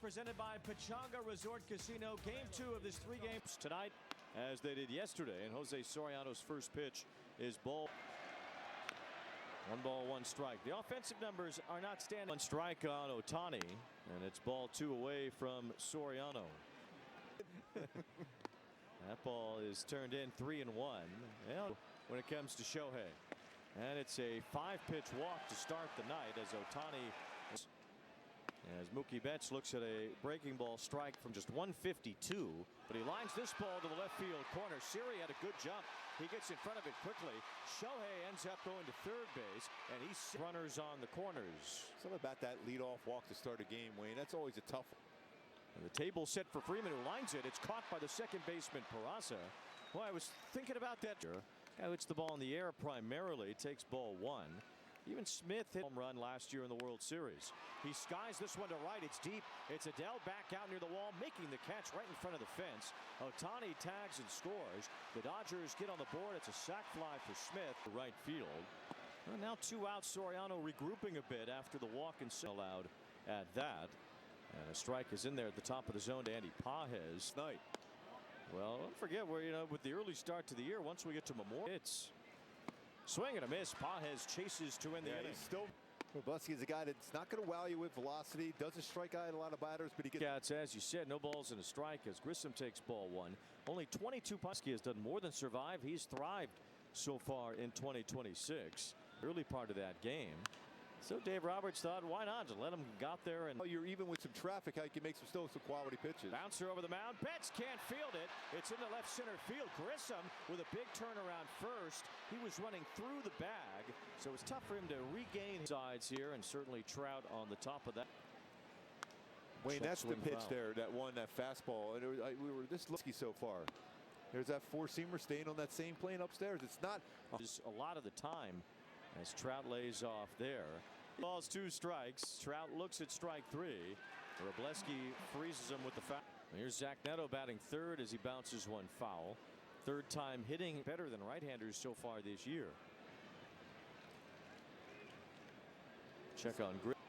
presented by Pechanga Resort Casino. Game 2 of this 3 games tonight, as they did yesterday. And Jose Soriano's first pitch is ball. 1 ball, 1 strike. The offensive numbers are not standing. 1 strike on Ohtani, and it's ball 2 away from Soriano. That ball is turned in 3-1. Well, when it comes to Shohei, and it's a 5-pitch walk to start the night as Ohtani. As Mookie Betts looks at a breaking ball strike from just 152, but he lines this ball to the left field corner. Siri had a good jump. He gets in front of it quickly. Shohei ends up going to third base, and he's runners on the corners. Something about that leadoff walk to start a game, Wayne. That's always a tough one. And the table set for Freeman, who lines it. It's caught by the second baseman, Peraza. Well, I was thinking about that. Guy hits the ball in the air primarily. Takes ball 1. Even Smith hit a home run last year in the World Series. He skies this one to right. It's deep. It's Adele back out near the wall, making the catch right in front of the fence. Ohtani tags and scores. The Dodgers get on the board. It's a sac fly for Smith to right field. Well, now 2 out. Soriano regrouping a bit after the walk and allowed at that. And a strike is in there at the top of the zone to Andy Pages. Night. Well, don't forget where, with the early start to the year, once we get to Memorial, it's swing and a miss. Pages chases to end the inning. Still, Wroblewski is a guy that's not going to wow you with velocity. Doesn't strike out a lot of batters, but he gets. As you said, no balls and a strike as Grissom takes ball 1. Only 22 punts. He has done more than survive. He's thrived so far in 2026. Early part of that game. So Dave Roberts thought, why not? Just let him got there. And you're even with some traffic, how you can make some quality pitches. Bouncer over the mound. Betts can't field it. It's in the left center field. Grissom with a big turnaround first. He was running through the bag, so it's tough for him to regain his sides here, and certainly Trout on the top of that. Wayne, that's the pitch there, that fastball. And we were this lucky so far. There's that 4-seamer staying on that same plane upstairs. It's not a lot of the time as Trout lays off there. Balls 2 strikes. Trout looks at strike 3. Wroblewski freezes him with the foul. Here's Zach Neto batting third as he bounces 1 foul. Third time hitting better than right-handers so far this year. Check on Grissom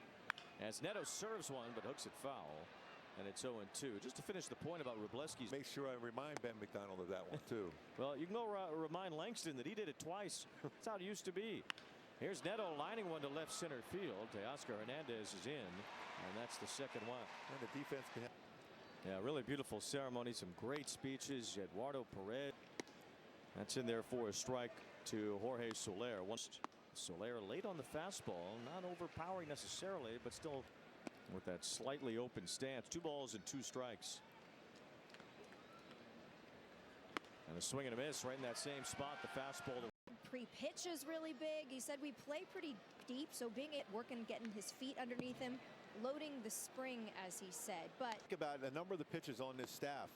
as Neto serves 1 but hooks it foul. And it's 0-2. Just to finish the point about Wroblewski's. Make sure I remind Ben McDonald of that one too. Well, you can go remind Langston that he did it twice. That's how it used to be. Here's Neto lining 1 to left center field. Teoscar Hernandez is in, and that's the second one. And the defense can. Yeah, really beautiful ceremony. Some great speeches. Eduardo Perez. That's in there for a strike to Jorge Soler. Once Soler late on the fastball, not overpowering necessarily, but still with that slightly open stance. 2 balls and 2 strikes. And a swing and a miss right in that same spot. The fastball. Pre-pitch is really big. He said we play pretty deep, so being working, getting his feet underneath him, loading the spring, as he said. But think about a number of the pitches on this staff.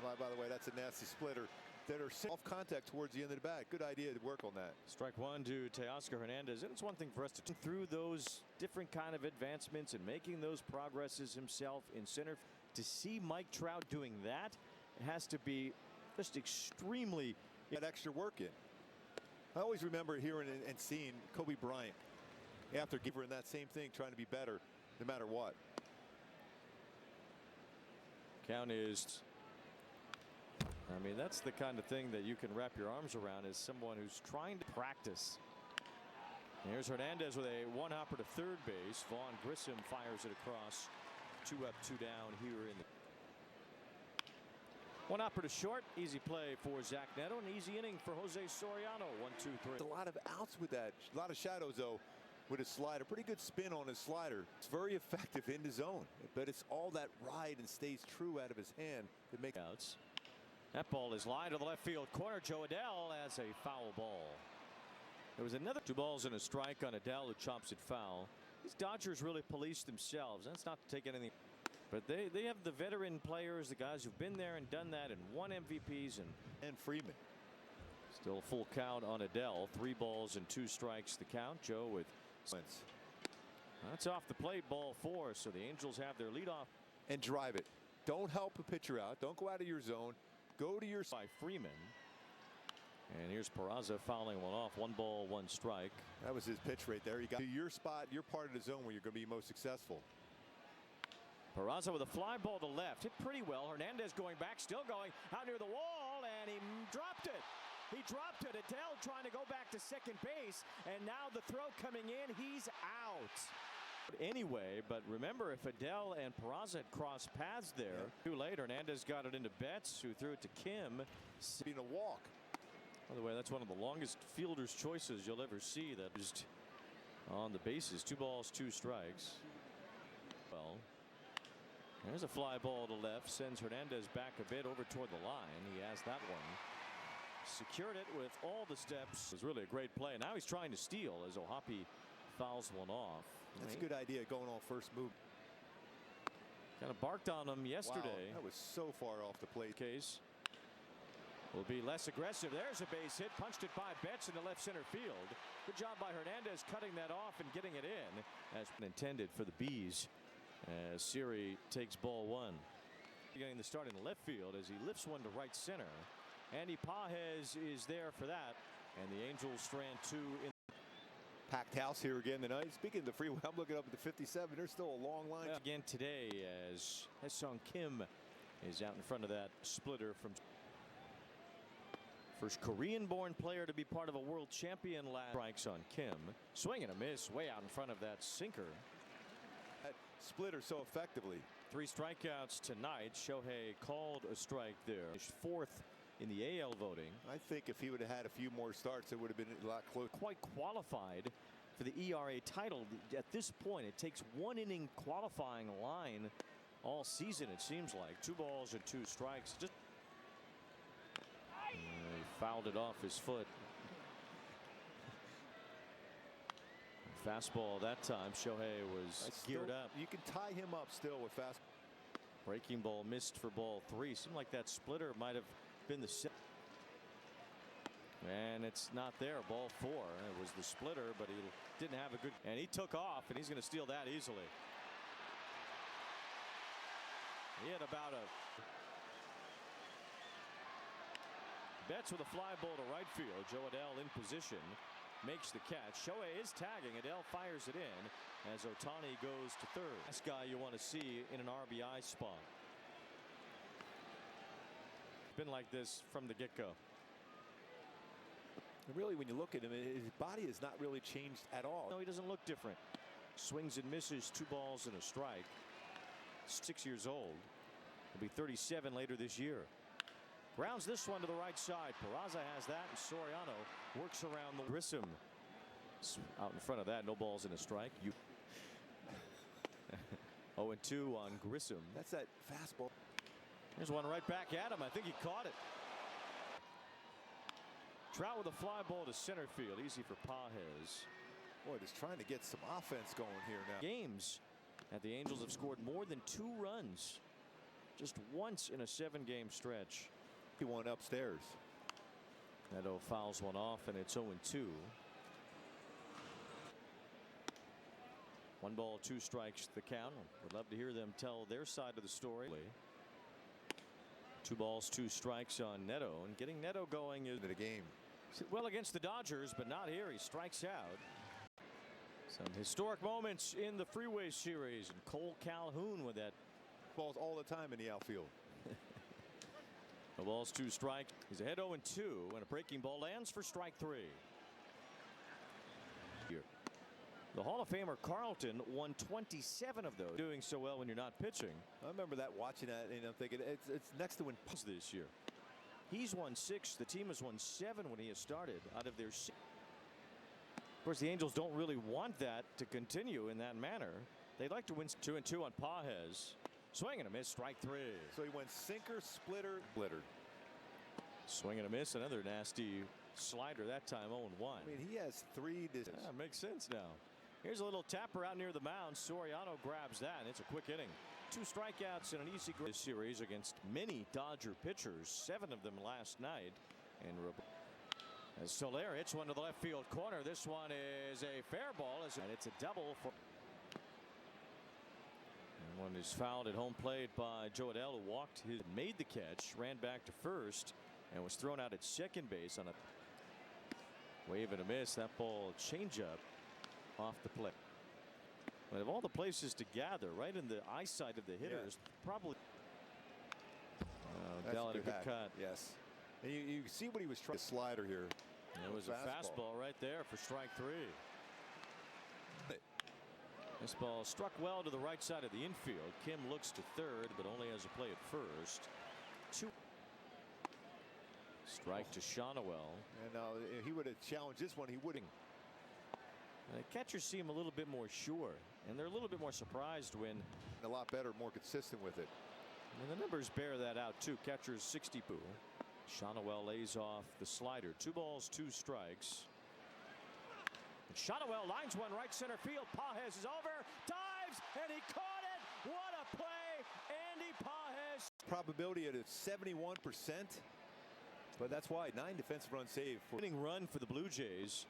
By the way, that's a nasty splitter that are off contact towards the end of the bat. Good idea to work on that. Strike 1 to Teoscar Hernandez, and it's one thing for us to think through those different kind of advancements and making those progresses himself in center. To see Mike Trout doing that, it has to be just extremely. That extra work in. I always remember hearing and seeing Kobe Bryant after giving that same thing, trying to be better no matter what. Count is. I mean, that's the kind of thing that you can wrap your arms around as someone who's trying to practice. Here's Hernandez with a 1-hopper to third base. Vaughn Grissom fires it across. 2 up, 2 down here in the. 1-hopper to short. Easy play for Zach Neto. An easy inning for Jose Soriano. 1-2-3. A lot of outs with that. A lot of shadows though with his slider. Pretty good spin on his slider. It's very effective in the zone, but it's all that ride and stays true out of his hand that makes outs. That ball is lined to the left field corner. Joe Adele has a foul ball. There was another 2 balls and a strike on Adele, who chops it foul. These Dodgers really police themselves. That's not to take anything. But they have the veteran players, the guys who've been there and done that and won MVPs. And Freeman. Still a full count on Adele. 3 balls and 2 strikes the count. Joe with. That's off the plate, ball 4. So the Angels have their leadoff. And drive it. Don't help a pitcher out. Don't go out of your zone. Go to your. By Freeman. And here's Peraza fouling 1 off. 1 ball, 1 strike. That was his pitch right there. You got to your spot, your part of the zone where you're going to be most successful. Peraza with a fly ball to left. Hit pretty well. Hernandez going back, still going out near the wall, and he dropped it. He dropped it. Adele trying to go back to second base, and now the throw coming in. He's out. Anyway, but remember, if Adele and Peraza had crossed paths there, too late. Hernandez got it into Betts, who threw it to Kim. Being a walk. By the way, that's one of the longest fielder's choices you'll ever see. That just on the bases. 2 balls, 2 strikes. Well, there's a fly ball to left. Sends Hernandez back a bit over toward the line. He has that one. Secured it with all the steps. It was really a great play. Now he's trying to steal as Ohapi fouls one off. That's a good idea going on first move. Kind of barked on him yesterday. Wow, that was so far off the plate. Case will be less aggressive. There's a base hit. Punched it by Betts in the left center field. Good job by Hernandez cutting that off and getting it in. As intended for the Bees. As Siri takes ball 1. Getting the start in left field as he lifts one to right center. Andy Pages is there for that. And the Angels strand 2 in. Packed house here again tonight. Speaking of the freeway, I'm looking up at the 57. There's still a long line. Again today as Sung Kim is out in front of that splitter from. First Korean-born player to be part of a world champion last. Strikes on Kim. Swing and a miss way out in front of that sinker. That splitter so effectively. 3 strikeouts tonight. Shohei called a strike there. 4th in the AL voting. I think if he would have had a few more starts, it would have been a lot closer. Quite qualified for the ERA title. At this point, it takes 1 inning qualifying line all season, it seems like. 2 balls and 2 strikes. Just he fouled it off his foot. Fastball that time. Shohei was geared up. You can tie him up still with fast. Breaking ball missed for ball 3. Seemed like that splitter might have been the set. And it's not there. Ball 4. It was the splitter, but he didn't have a good. And he took off, and he's going to steal that easily. He had about a. Betts with a fly ball to right field. Joe Adele in position. Makes the catch. Shohei is tagging. Adele fires it in as Ohtani goes to third. Last guy you want to see in an RBI spot. Been like this from the get-go. Really, when you look at him, his body has not really changed at all. No, he doesn't look different. Swings and misses. 2 balls and a strike. 6 years old. He'll be 37 later this year. Grounds this one to the right side. Peraza has that, and Soriano works around the Grissom. Out in front of that, no balls and a strike. 0-2 on Grissom. That's that fastball. There's one right back at him. I think he caught it. Trout with a fly ball to center field. Easy for Pages. Boy, just trying to get some offense going here now. Games that the Angels have scored more than 2 runs. Just once in a 7-game stretch. He won upstairs. Neto fouls one off, and it's 0-2. 1 ball, 2 strikes the count. Would love to hear them tell their side of the story. 2 balls, 2 strikes on Neto, and getting Neto going is the game. Well against the Dodgers, but not here. He strikes out. Some historic moments in the Freeway Series, and Cole Calhoun with that. Balls all the time in the outfield. The ball's 2 strike. He's ahead 0-2, and a breaking ball lands for strike 3. Here. The Hall of Famer Carlton won 27 of those. Doing so well when you're not pitching. I remember that, watching that, and I'm thinking it's next to win this year. He's won 6. The team has won 7 when he has started out of their 6. Of course, the Angels don't really want that to continue in that manner. They'd like to win 2-2 on Pages. Swing and a miss, strike 3. So he went sinker, splitter. Swing and a miss, another nasty slider that time. 0-1. I mean, he has 3. Makes sense now. Here's a little tapper out near the mound. Soriano grabs that, and it's a quick inning. 2 strikeouts and an easy this series against many Dodger pitchers. 7 of them last night. And as Soler hits one to the left field corner, this one is a fair ball, and it's a double for. And one is fouled at home plate by Joe Adele, who made the catch, ran back to first, and was thrown out at second base on a wave and a miss. That ball changeup off the plate. But of all the places to gather, right in the eyesight of the hitters, probably. Dell had a good cut. Yes. And you see what he was trying. Slider here. It was a fastball right there for strike 3. This ball struck well to the right side of the infield. Kim looks to third, but only has a play at first. 2. Strike to Shonowell. And if he would have challenged this one, he wouldn't. The catchers seem a little bit more sure, and they're a little bit more surprised when. A lot better, more consistent with it. And the numbers bear that out too. Catcher's 60. Shonowell lays off the slider. 2 balls, 2 strikes. And Shonowell lines one right center field. Pages is over, dives, and he caught it. What a play, Andy Pages. Probability at 71%, but that's why 9 defensive runs saved. Winning run for the Blue Jays.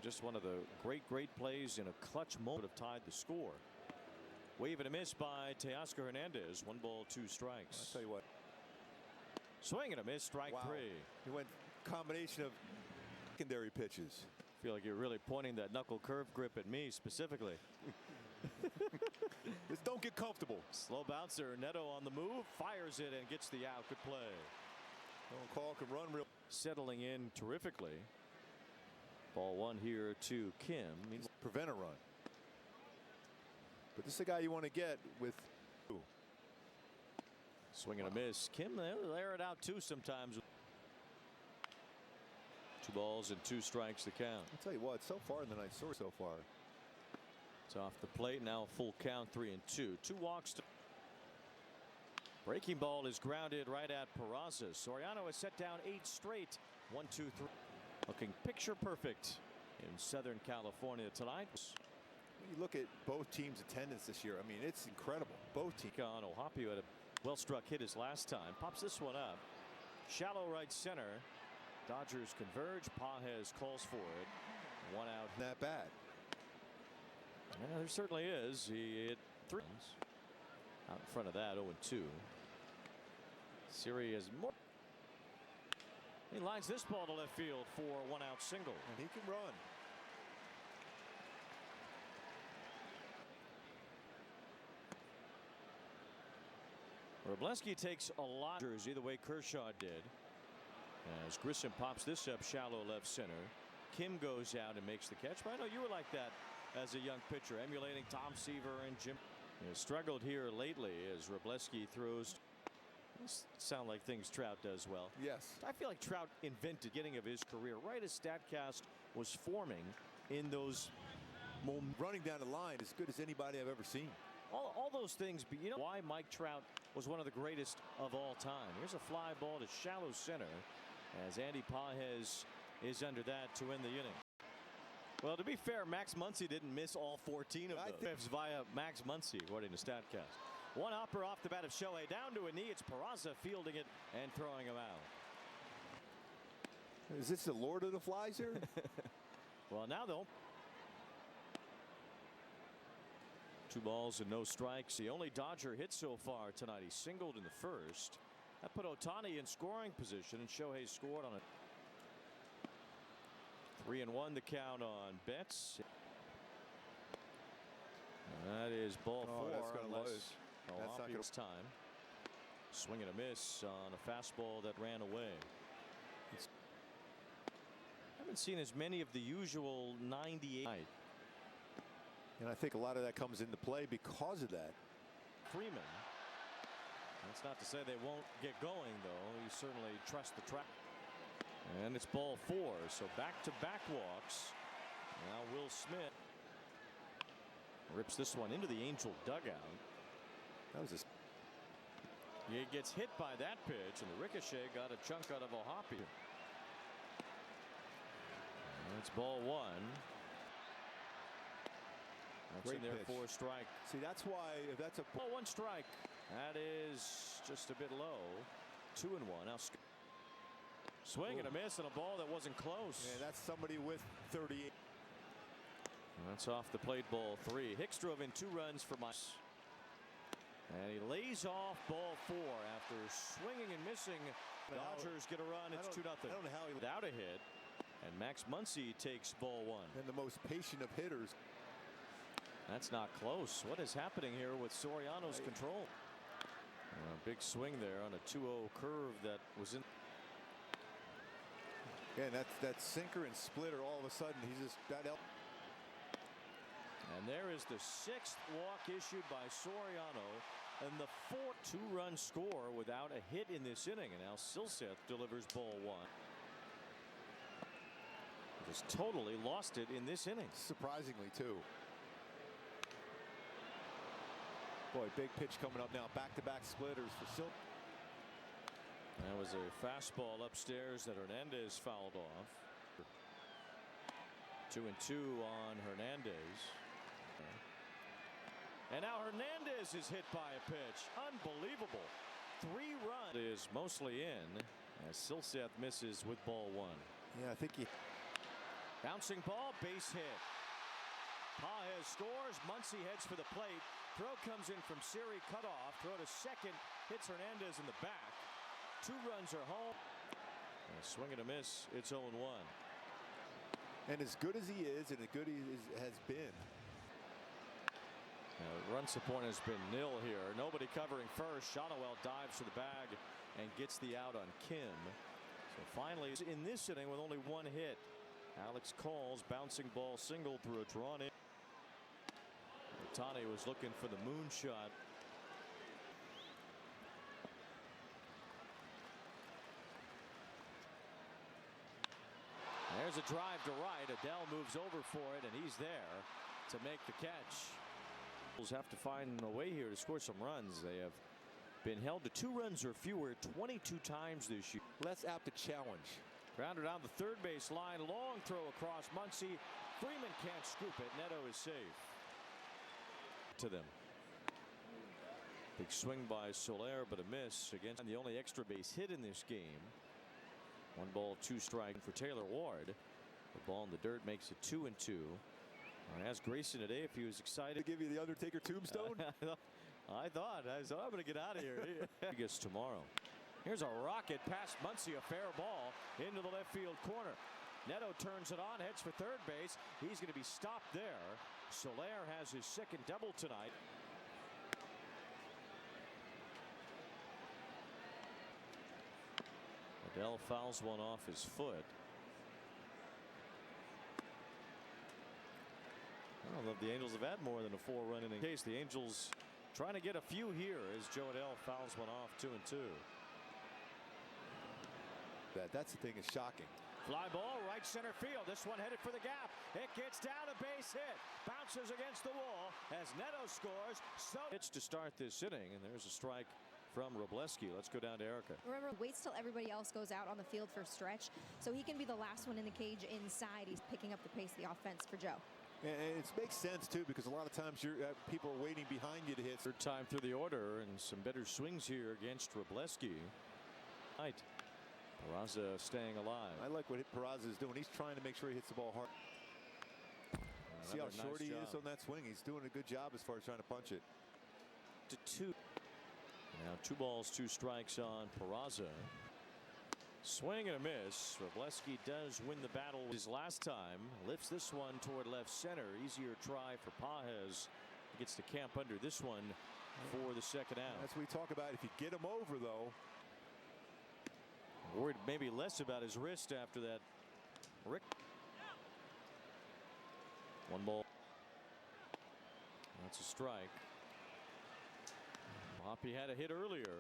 Just one of the great plays in a clutch moment have tied the score. Wave and a miss by Teoscar Hernandez. 1 ball, 2 strikes. I'll tell you what. Swing and a miss, strike 3. He went combination of secondary pitches. Feel like you're really pointing that knuckle curve grip at me specifically. Just don't get comfortable. Slow bouncer. Neto on the move, fires it and gets the out. Good play. Don't call, can run real. Settling in terrifically. Ball 1 here to Kim. Prevent a run. But this is the guy you want to get with. Swing and a miss. Kim, they'll air it out too sometimes. 2 balls and 2 strikes to count. I'll tell you what, so far in the night, so far. It's off the plate now. Full count, 3-2. 2 walks. Breaking ball is grounded right at Peraza. Soriano has set down 8 straight. 1, 2, 3. Looking picture perfect in Southern California tonight. When you look at both teams' attendance this year, I mean, it's incredible. Both teams. On Ohapi had a well-struck hit his last time. Pops this one up. Shallow right center. Dodgers converge. Pages calls for it. 1 out. That bad. Yeah, there certainly is. He hit 3 out in front of that. 0-2. Siri has more. He lines this ball to left field for 1 out single. And he can run. Wroblewski takes a lot of jersey the way Kershaw did. As Grissom pops this up shallow left center. Kim goes out and makes the catch. But I know you were like that as a young pitcher, emulating Tom Seaver and Jim. He has struggled here lately as Wroblewski throws. Sound like things Trout does well. Yes. I feel like Trout invented the beginning of his career right as StatCast was forming in those moments. Running down the line as good as anybody I've ever seen. All those things, but you know why Mike Trout was one of the greatest of all time. Here's a fly ball to shallow center as Andy Pages is under that to end the inning. Well, to be fair, Max Muncy didn't miss all 14 of those via Max Muncy, according to StatCast. 1 hopper off the bat of Shohei down to a knee. It's Peraza fielding it and throwing him out. Is this the Lord of the Flies here? Well, now though. 2 balls and no strikes. The only Dodger hit so far tonight. He singled in the first. That put Ohtani in scoring position, and Shohei scored on it. 3-1 the count on Betts. That is ball 4. That's gonna unless Ohapi's time. Swing and a miss on a fastball that ran away. Haven't seen as many of the usual 98. And I think a lot of that comes into play because of that. Freeman. That's not to say they won't get going, though. You certainly trust the track. And it's ball 4. So back-to-back walks. Now Will Smith rips this one into the Angel dugout. That was He gets hit by that pitch, and the ricochet got a chunk out of Ohapi. That's ball 1. That's great in there pitch. for a strike. See, that's why if that's a ball 1 strike. That is just a bit low. 2-1. Now swing and a miss, and a ball that wasn't close. Yeah, that's somebody with 38. That's off the plate. Ball 3. Hicks drove in 2 runs for Mike. And he lays off ball 4 after swinging and missing. Dodgers get a run. It's 2-0. I don't know how he without a hit. And Max Muncy takes ball 1. And the most patient of hitters. That's not close. What is happening here with Soriano's control? A big swing there on a 2-0 curve that was in. And that's that sinker and splitter. All of a sudden, he's just got help. And there is the 6th walk issued by Soriano, and the 4th two-run score without a hit in this inning. And now Silseth delivers ball 1. Just totally lost it in this inning. Surprisingly, too. Boy, big pitch coming up now. Back-to-back splitters for Sil. That was a fastball upstairs that Hernandez fouled off. 2-2 on Hernandez. And now Hernandez is hit by a pitch. Unbelievable. 3 runs is mostly in as Silseth misses with ball 1. Yeah, I think he. Bouncing ball, base hit. Paez scores. Muncy heads for the plate. Throw comes in from Siri, cut off. Throw to second, hits Hernandez in the back. 2 runs are home. And a swing and a miss. It's 0-1. And as good as he is, and as good he has been. Run support has been nil here. Nobody covering first. Shotwell dives for the bag and gets the out on Kim. So finally, in this inning with only 1 hit, Alex Call's bouncing ball single through a drawn in. Ohtani was looking for the moonshot. There's a drive to right. Adele moves over for it, and he's there to make the catch. Bulls have to find a way here to score some runs. They have been held to 2 runs or fewer 22 times this year. Less apt to challenge. Grounded on the third base line. Long throw across Muncy. Freeman can't scoop it. Neto is safe. To them. Big swing by Soler, but a miss against the only extra base hit in this game. 1 ball, 2 strike for Taylor Ward. The ball in the dirt makes it 2-2. I asked Grayson today if he was excited To give you the Undertaker tombstone. I thought I'm going to get out of here. He gets tomorrow. Here's a rocket past Muncy, a fair ball into the left field corner. Neto turns it on, heads for third base. He's going to be stopped there. Soler has his 2nd double tonight. Adele fouls one off his foot. I don't know if the Angels have had more than a 4-run inning. Case the Angels trying to get a few here as Joe Adele fouls one off. 2-2. That's the thing is shocking. Fly ball right center field. This one headed for the gap. It gets down, a base hit. Bounces against the wall as Neto scores. So it's to start this inning, and there's a strike from Robleski. Let's go down to Erica. Remember, waits till everybody else goes out on the field for a stretch, so he can be the last one in the cage inside. He's picking up the pace of the offense for Joe. And it makes sense, too, because a lot of times people are waiting behind you to hit. Third time through the order, and some better swings here against Robleski. Right. Peraza staying alive. I like what Peraza is doing. He's trying to make sure he hits the ball hard. See how short he is on that swing. He's doing a good job as far as trying to punch it. To 2. Now 2 balls, 2 strikes on Peraza. Swing and a miss. Robleski does win the battle his last time. Lifts this one toward left center. Easier try for Paez. He gets to camp under this one for the 2nd out. That's what we talk about. If you get him over, though. Worried maybe less about his wrist after that. Rick. 1 ball. That's a strike. Hoppy had a hit earlier.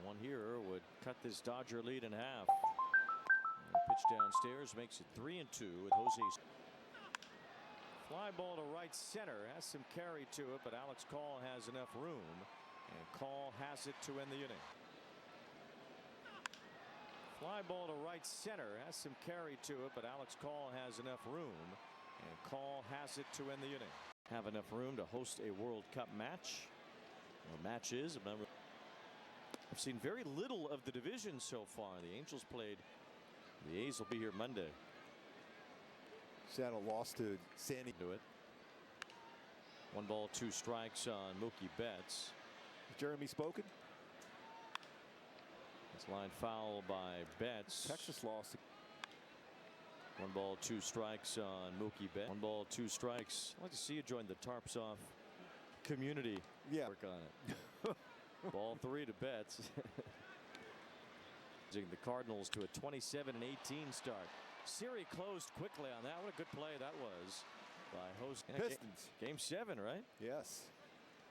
One here would cut this Dodger lead in half. And pitch downstairs makes it 3-2 with Jose. Fly ball to right center. Has some carry to it, but Alex Call has enough room. And Call has it to end the inning. Fly ball to right center. Has some carry to it, but Alex Call has enough room. And Call has it to end the inning. Have enough room to host a World Cup match. Or matches. I've seen very little of the division so far. The Angels played. The A's will be here Monday. Seattle lost to Sandy. Do it. 1 ball, 2 strikes on Mookie Betts. Jeremy spoken. It's line foul by Betts. Texas lost. 1 ball 2 strikes on Mookie Betts. 1 ball 2 strikes. I'd like to see you join the Tarps Off community. Yeah. Work on it. Ball 3 to Betts. The Cardinals to a 27-18 start. Siri closed quickly on that. What a good play that was by host. Pistons. Game 7, right? Yes.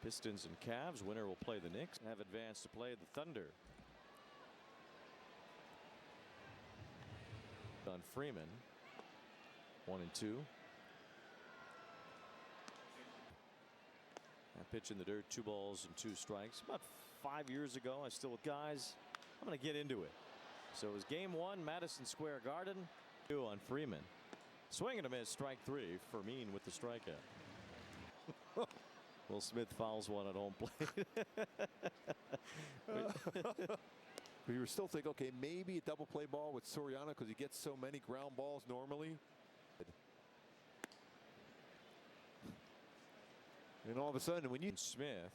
Pistons and Cavs. Winner will play the Knicks. Have advanced to play the Thunder. On Freeman. 1 and 2. That pitch in the dirt. 2 balls and 2 strikes. About 5 years ago, I still guys. I'm going to get into it. So it was game 1, Madison Square Garden. 2 on Freeman. Swing and a miss. Strike 3. Fermin with the strikeout. Will Smith fouls one at home plate. We were still thinking, okay, maybe a double play ball with Soriano because he gets so many ground balls normally. And all of a sudden, when you Smith,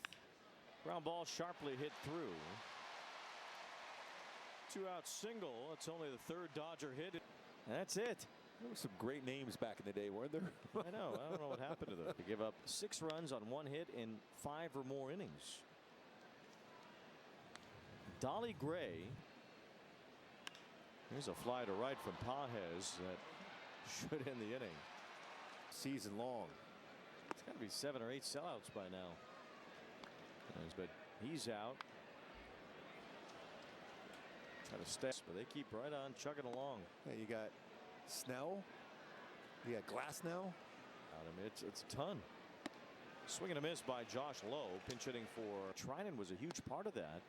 ground ball sharply hit through. 2-out single. It's only the 3rd Dodger hit. That's it. There were some great names back in the day, weren't there? I know. I don't know what happened to them. They give up 6 runs on 1 hit in 5 or more innings. Dolly Gray. Here's a fly to right from Pages that should end the inning. Season long. It's got to be 7 or 8 sellouts by now. But he's out. Try to stay, but they keep right on chugging along. Yeah, you got Snell. You got Glass now. I mean, it's a ton. Swing and a miss by Josh Lowe. Pinch hitting for Trinan was a huge part of that.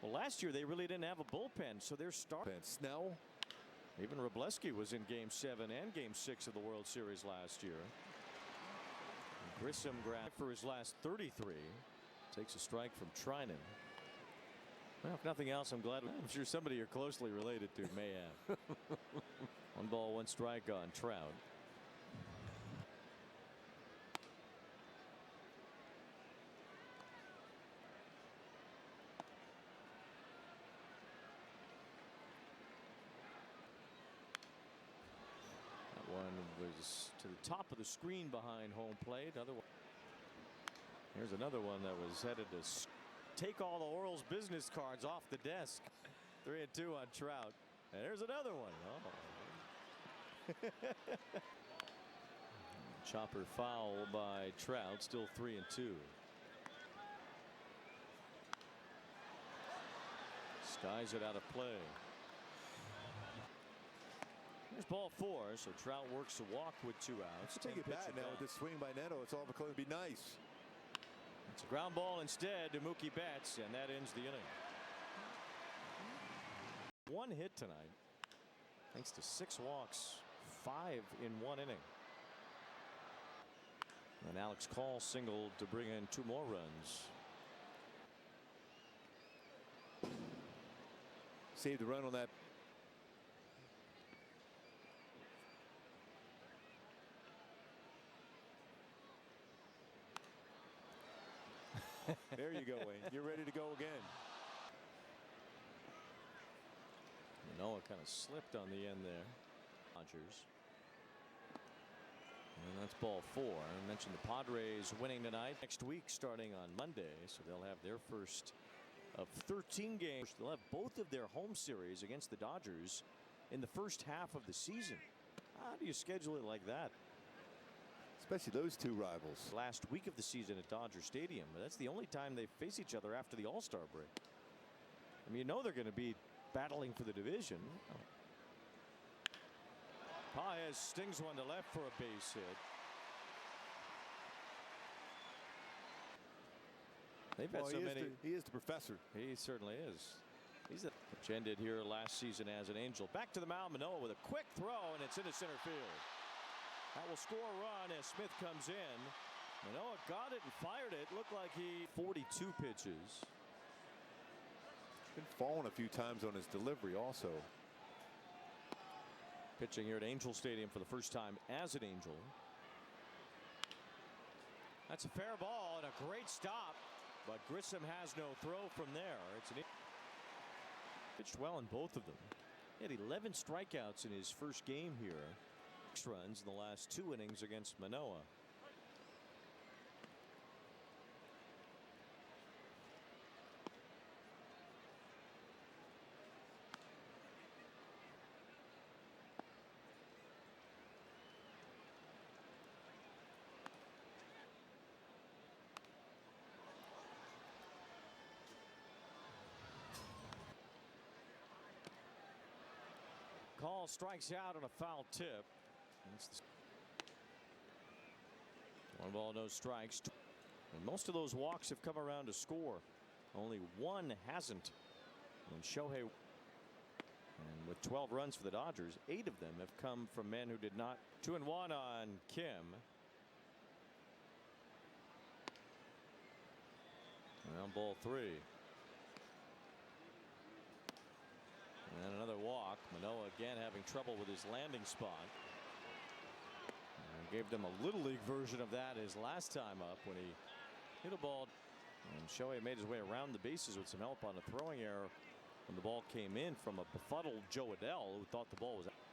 Well, last year they really didn't have a bullpen, so they're starting. Snell. Even Robleski was in Game 7 and Game 6 of the World Series last year. And Grissom grabbed for his last 33. Takes a strike from Trinan. Well, if nothing else, I'm sure somebody you're closely related to may have. 1 ball 1 strike on Trout. That one was to the top of the screen behind home plate. Here's another one that was headed to take all the Orioles business cards off the desk. 3 and 2 on Trout. And there's another one. Oh. Chopper foul by Trout. Still 3 and 2. Skies it out of play. There's ball 4. So Trout works to walk with 2 outs. Take it back now with this swing by Neto. It's all going to be nice. It's a ground ball instead to Mookie Betts, and that ends the inning. 1 hit tonight, thanks to 6 walks, 5 in 1 inning. And Alex Call singled to bring in 2 more runs. Saved the run on that. There you go, Wayne. You're ready to go again. Noah kind of slipped on the end there. Dodgers. And that's ball 4. I mentioned the Padres winning tonight. Next week starting on Monday, so they'll have their first of 13 games. They'll have both of their home series against the Dodgers in the first half of the season. How do you schedule it like that? Especially those 2 rivals. Last week of the season at Dodger Stadium, but that's the only time they face each other after the All-Star break. I mean, you know they're going to be battling for the division. Paez stings one to left for a base hit. They've had so many. He is the professor. He certainly is. He's the which ended here last season as an Angel. Back to the mound, Manoah with a quick throw, and it's into center field. That will score a run as Smith comes in. Manoah got it and fired it. Looked like he 42 pitches. Been falling a few times on his delivery also. Pitching here at Angel Stadium for the first time as an Angel. That's a fair ball and a great stop, but Grissom has no throw from there. It's an pitched well in both of them. He had 11 strikeouts in his first game here runs in the last 2 innings against Manoah. Call strikes out on a foul tip. One ball, no strikes. And most of those walks have come around to score. Only one hasn't. And Shohei. And with 12 runs for the Dodgers, 8 of them have come from men who did not. 2-1 on Kim. Well, ball 3. And another walk. Manoah again having trouble with his landing spot. And gave them a little league version of that his last time up when he hit a ball. And Shohei made his way around the bases with some help on a throwing error when the ball came in from a befuddled Joe Adell, who thought the ball was out.